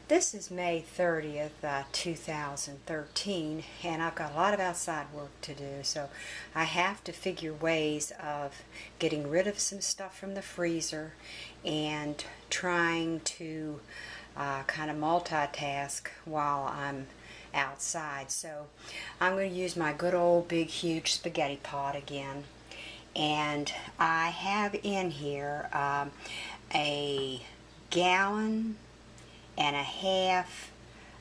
This is May 30th, 2013, and I've got a lot of outside work to do, so I have to figure ways of getting rid of some stuff from the freezer and trying to kind of multitask while I'm outside. So I'm going to use my good old big huge spaghetti pot again, and I have in here a gallon and a half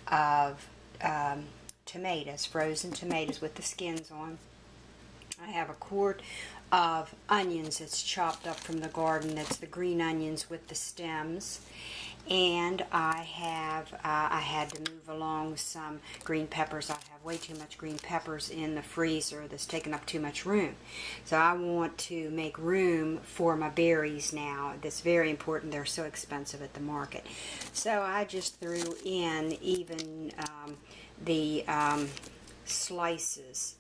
of tomatoes, frozen tomatoes with the skins on. I have a quart of onions that's chopped up from the garden. That's the green onions with the stems. And I had to move along some green peppers. I have way too much green peppers in the freezer that's taking up too much room. So I want to make room for my berries now. That's very important. They're so expensive at the market. So I just threw in even the slices.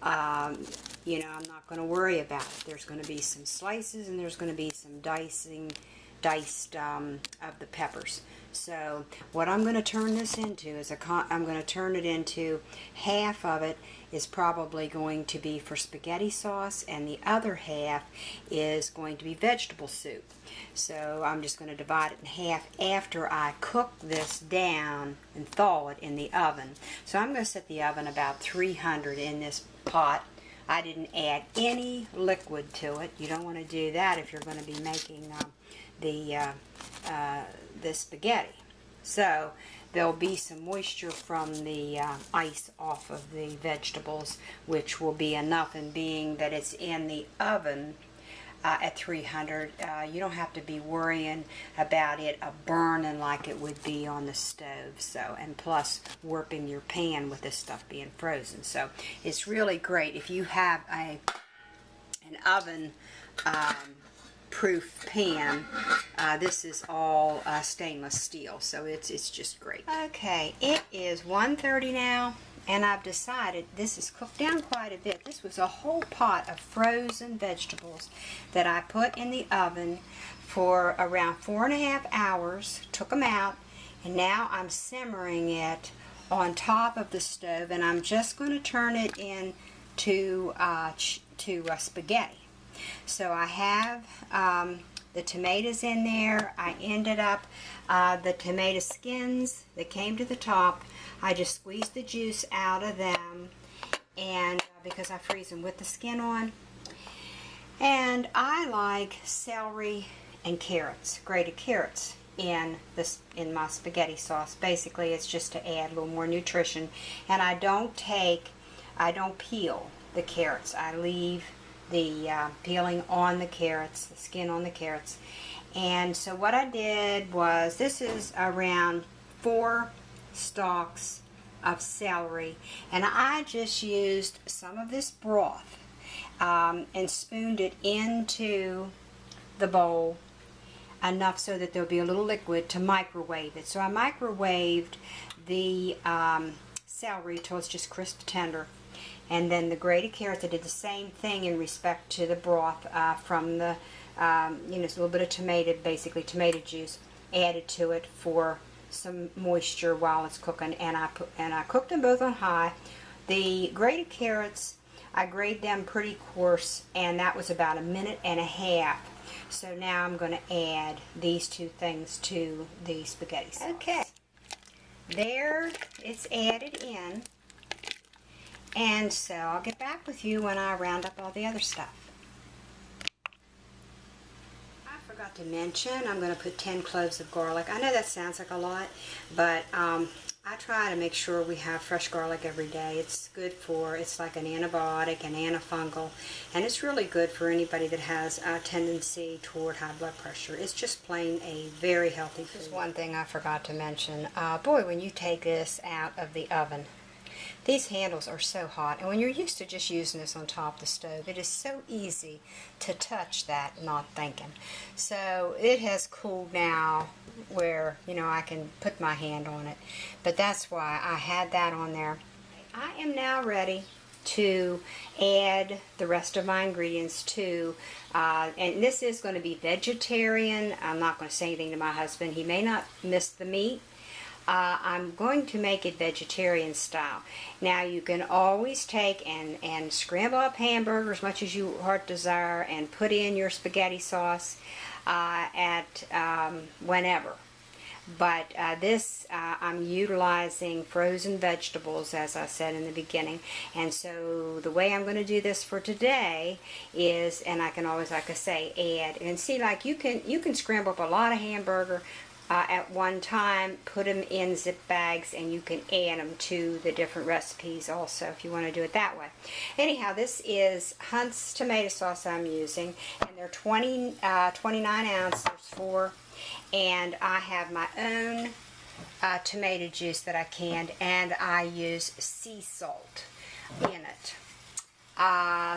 You know, I'm not going to worry about it. There's going to be some slices and there's going to be some diced of the peppers. So what I'm going to turn this into is I'm going to turn it into half of it is probably going to be for spaghetti sauce, and the other half is going to be vegetable soup. So I'm just going to divide it in half after I cook this down and thaw it in the oven. So I'm going to set the oven about 300 in this pot. I didn't add any liquid to it. You don't want to do that if you're going to be making the spaghetti. So there'll be some moisture from the ice off of the vegetables, which will be enough, and being that it's in the oven at 300, you don't have to be worrying about it burning like it would be on the stove. So, and plus warping your pan with this stuff being frozen. So it's really great if you have an oven proof pan. This is all stainless steel, so it's just great. Okay, it is 1:30 now, and I've decided this is cooked down quite a bit. This was a whole pot of frozen vegetables that I put in the oven for around 4.5 hours, took them out, and now I'm simmering it on top of the stove, and I'm just going to turn it into spaghetti. So I have the tomatoes in there. I ended up the tomato skins that came to the top, I just squeezed the juice out of them, and because I freeze them with the skin on. And I like celery and carrots, grated carrots in my spaghetti sauce. Basically it's just to add a little more nutrition, and I don't peel the carrots. I leave the peeling on the carrots, the skin on the carrots. And so what I did was, this is around 4 stalks of celery, and I just used some of this broth and spooned it into the bowl enough so that there'll be a little liquid to microwave it. So I microwaved the celery till it's just crisp tender. And then the grated carrots, I did the same thing in respect to the broth from the, you know, it's a little bit of tomato, basically tomato juice, added to it for some moisture while it's cooking. And I cooked them both on high. The grated carrots, I grate them pretty coarse, and that was about 1.5 minutes. So now I'm going to add these two things to the spaghetti sauce. Okay, there it's added in. And so I'll get back with you when I round up all the other stuff. I forgot to mention, I'm going to put 10 cloves of garlic. I know that sounds like a lot, but I try to make sure we have fresh garlic every day. It's good for, it's like an antibiotic, an antifungal, and it's really good for anybody that has a tendency toward high blood pressure. It's just plain a very healthy food. There's one thing I forgot to mention. Boy, when you take this out of the oven, these handles are so hot, and when you're used to just using this on top of the stove, it is so easy to touch that not thinking. So it has cooled now where, you know, I can put my hand on it, but that's why I had that on there. I am now ready to add the rest of my ingredients to, and this is going to be vegetarian. I'm not going to say anything to my husband. He may not miss the meat, I'm going to make it vegetarian style. Now you can always take and scramble up hamburger as much as you heart desire and put in your spaghetti sauce at whenever. But this, I'm utilizing frozen vegetables, as I said in the beginning. And so the way I'm going to do this for today is, and I can always, like I say, add. And see, like you can scramble up a lot of hamburger at one time, put them in zip bags, and you can add them to the different recipes also if you want to do it that way. Anyhow, this is Hunt's tomato sauce I'm using, and they're 29 ounces for. And I have my own tomato juice that I canned, and I use sea salt in it.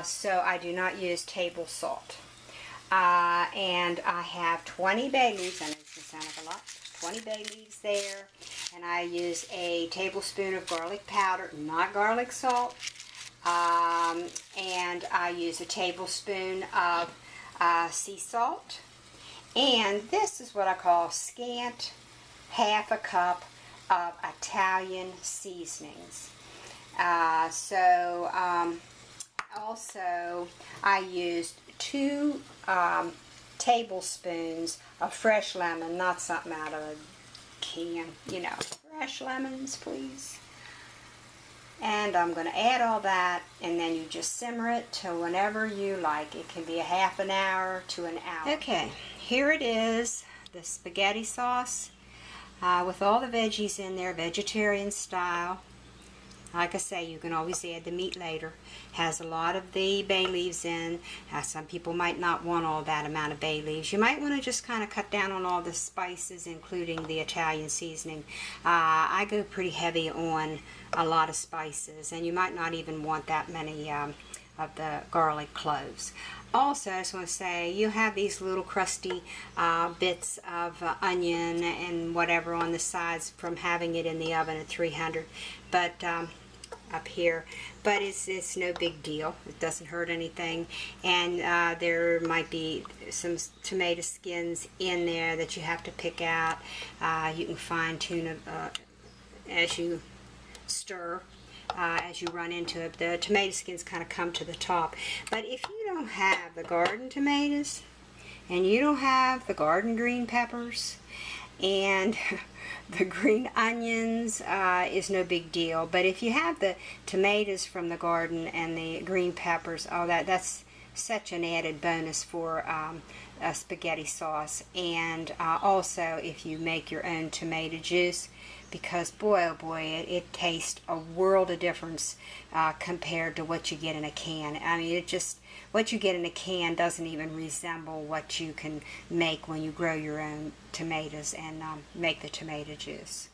So I do not use table salt. And I have 20 bay leaves. I know this sounds like a lot. 20 bay leaves there. And I use a tablespoon of garlic powder, not garlic salt. And I use a tablespoon of sea salt. And this is what I call scant half a cup of Italian seasonings. Also I used 2 tablespoons of fresh lemon, not something out of a can, you know, fresh lemons, please. And I'm going to add all that, and then you just simmer it till whenever you like. It can be a half an hour to an hour. Okay, here it is, the spaghetti sauce with all the veggies in there, vegetarian style. Like I say, you can always add the meat later. Has a lot of the bay leaves in. Some people might not want all that amount of bay leaves. You might want to just kind of cut down on all the spices, including the Italian seasoning. I go pretty heavy on a lot of spices, and you might not even want that many of the garlic cloves. Also, I just want to say, you have these little crusty bits of onion and whatever on the sides from having it in the oven at 300, but up here. But it's no big deal. It doesn't hurt anything. And there might be some tomato skins in there that you have to pick out. You can fine tune it as you stir. As you run into it, the tomato skins kind of come to the top. But if you don't have the garden tomatoes, and you don't have the garden green peppers, and the green onions, is no big deal. But if you have the tomatoes from the garden and the green peppers, oh, that's such an added bonus for a spaghetti sauce. And also if you make your own tomato juice, because boy oh boy, it tastes a world of difference compared to what you get in a can. I mean, what you get in a can doesn't even resemble what you can make when you grow your own tomatoes and make the tomato juice.